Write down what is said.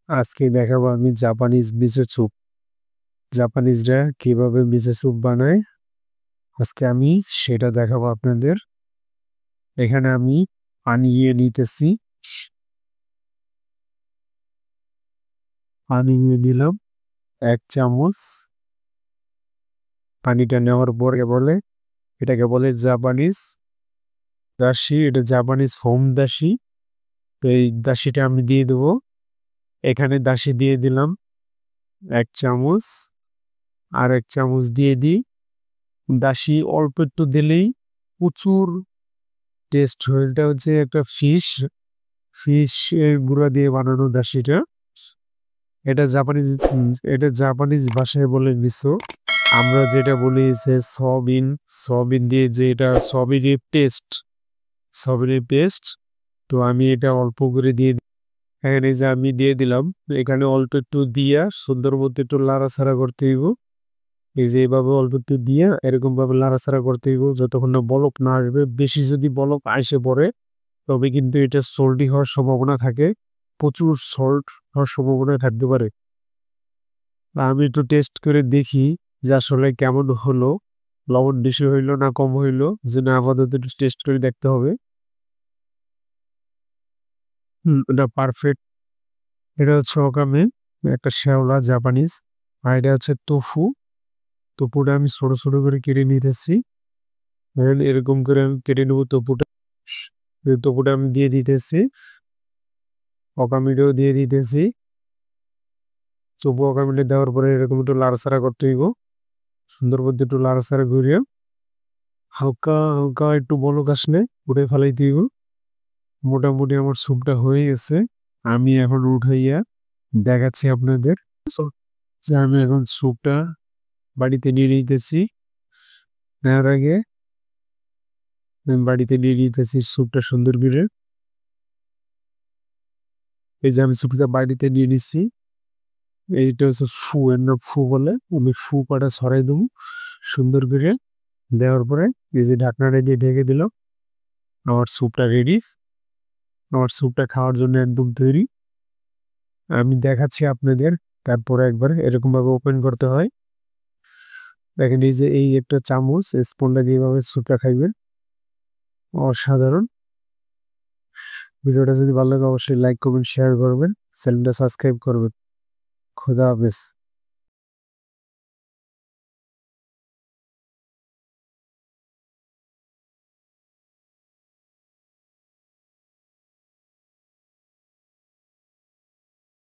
আজকে দেখাবো আমি জাপানিজ মিসো স্যুপ। জাপানিজরা কিভাবে মিসো স্যুপ বানায় আজকে আমি সেটা দেখাবো আপনাদের। এখানে আমি পানি নিয়ে নিতেছি, পানি নিয়ে নিলাম 1 চামচ। পানিটা নেওয়ার পরে এটাকে বলে জাপানিজ দাশি, এটা জাপানিজ হোম দাশি। তো এই দাশিটা আমি দিয়ে দেবো। এখানে দাশি দিয়ে দিলাম 1 চামচ, আর 1 চামচ দিয়ে দিই। দাশি অল্প একটু দিলেই প্রচুর টেস্ট হয়। এটা হচ্ছে একটা ফিশ এর গুঁড়া দিয়ে বানানো দাশিটা। এটা জাপানিজ এটা জাপানিজ ভাষায় বলে মিসো। আমরা যেটা বলি যে সয়াবিন দিয়ে, যে এটা সয়াবিনের পেস্ট। তো আমি এটা অল্প করে দিয়ে এখানে যে আমি দিয়ে দিলাম। এখানে অল্প একটু দিয়া সুন্দর মতো একটু লাড়াচাড়া করতে হইব। এই যে এইভাবে অল্প একটু দিয়া এরকম ভাবে লাড়াচাড়া করতে হইব যতক্ষণ না বলক না আসবে। বেশি যদি বলক আইসে পড়ে তবে কিন্তু এটা সল্টি হওয়ার সম্ভাবনা থাকে, প্রচুর সল্ট হওয়ার সম্ভাবনা থাকতে পারে। আমি একটু টেস্ট করে দেখি যে আসলে কেমন হলো, লবণ বেশি হইলো না কম হইলো, যে না আপাতত একটু টেস্ট করে দেখতে হবে। এটা পারফেক্ট। এটা হচ্ছে ওকামে, একটা শ্যাওলা জাপানিজ। আর এটা হচ্ছে টফুটা আমি ছোট ছোট করে কেটে নিতেছি। এরকম করে আমি কেটে নেবো টফুটা। এই টফুটা আমি দিয়ে দিতেছি, ওকামিটাও দিয়ে দিতেছি। ওকামিটা দেওয়ার পরে এরকম একটু লাড়াচাড়া করতে হইব। সুন্দর মধ্যে একটু লাড়াচাড়া ঘুরিয়ে হালকা হালকা একটু বলক আসলে উঠে ফেলাই দিব। মোটামুটি আমার স্যুপটা হয়ে গেছে। আমি এখন উঠাইয়া দেখাচ্ছি আপনাদের যে আমি এখন স্যুপটা বাড়িতে নিয়ে নিতেছি। নেওয়ার আগে আমি বাড়িতে নিয়ে নিতেছি স্যুপটা সুন্দর করে। এই যে আমি স্যুপটা বাড়িতে নিয়ে নিচ্ছি। এইটা হচ্ছে এর নাম বলে। আমি পাটা ছড়াই দেবো সুন্দর করে। দেওয়ার পরে এই যে ঢাকনাটা দিয়ে ঢেকে দিল। আমার স্যুপটা রেডি। আমার স্যুপটা খাওয়ার জন্য একদম তৈরি। আমি দেখাচ্ছি আপনাদের। তারপরে একবার এরকম ভাবে ওপেন করতে হয়। দেখেন এই যে এই একটা চামচ স্পুনটা দিয়ে ভাবে স্যুপটা খাইবেন, অসাধারণ। ভিডিওটা যদি ভালো লাগে অবশ্যই লাইক করবেন, শেয়ার করবেন, চ্যানেলটা সাবস্ক্রাইব করবেন। খোদা হাফেজ।